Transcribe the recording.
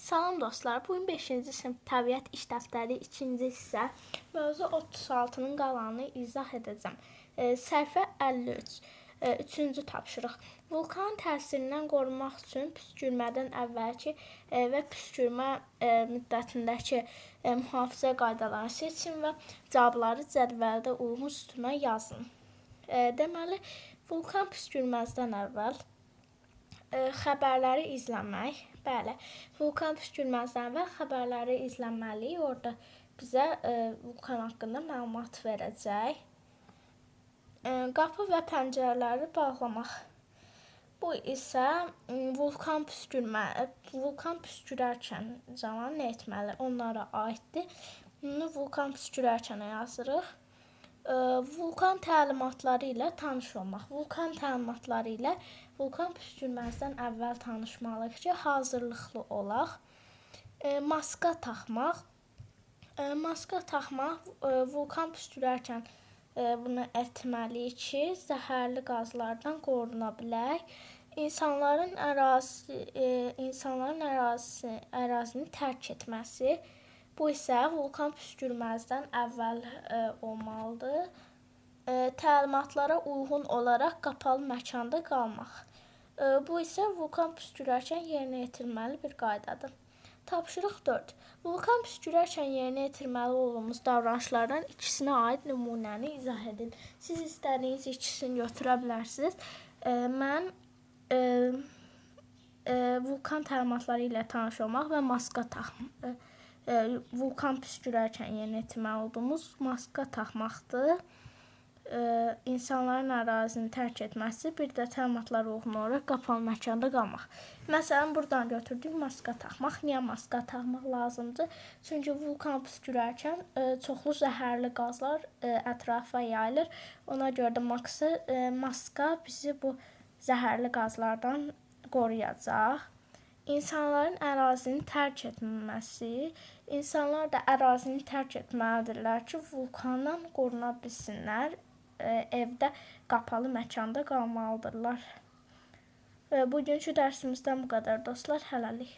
Salam dostlar, bugün 5-ci sinif təbiət iş dəftəri 2-ci hissə mövzu 36-nın qalanını izah edəcəm. Səhifə 53, 3-cü tapşırıq. Vulkan təsirindən qorunmaq üçün püskürmədən əvvəlki və püskürmə müddətindəki mühafizə qaydalarını seçin və cavabları cədvəldə uyğun sütuna yazın. Deməli, vulkan püskürməzdən əvvəl xəbərləri izləmək. Bəli, vulkan püskürməzdən əvvəl xəbərləri izləməliyik. Orada bizə vulkan haqqında məlumat verəcək. Qapı və pəncərələri bağlamaq. Bu isə vulkan püskürərkən zaman nə etməli? Onlara aiddir. Bunu vulkan püskürərkən yazırıq. Vulkan təlimatları ilə tanış olmaq. Vulkan təlimatları ilə vulkan püskürməzdən əvvəl tanışmalıyıq ki, hazırlıqlı olaq. Maska taxmaq. Maska taxmaq vulkan püskürərkən bunu etməliyik ki, zəhərli qazlardan qoruna bilək. İnsanların ərazini tərk etməsi. Bu isə vulkan püskürməzdən əvvəl olmalıdır. Təlimatlara uyğun olaraq qapalı məkanda qalmaq. Bu isə vulkan püskürərkən yerinə yetirməli bir qaydadır. Tapşırıq 4. Vulkan püskürərkən yerinə yetirməli olduğumuz davranışlardan ikisinə aid nümunəni izah edin. Siz istədiyiniz ikisini götürə bilərsiniz. Mən vulkan təlimatları ilə tanış olmaq və maska taxmaq. Vulkan püskürərkən yerinə yetirməli olduğumuz maska taxmaqdır. İnsanların ərazini tərk etməsi, bir də təlimatlara uyğun olaraq qapalı məkanda qalmaq. Məsələn, buradan götürdük maska taxmaq. Niyə maska taxmaq lazımdır? Çünki vulkan püskürərkən çoxlu zəhərli qazlar ətrafa yayılır. Ona görə də maska bizi bu zəhərli qazlardan qoruyacaq. İnsanların ərazini tərk etməməsi. İnsanlar da ərazini tərk etməlidirlər ki, vulkandan qoruna bilsinlər. Evdə qapalı məkanda qalmalıdırlar. Bugünkü dərsimizdən bu qədər dostlar. Hələlik.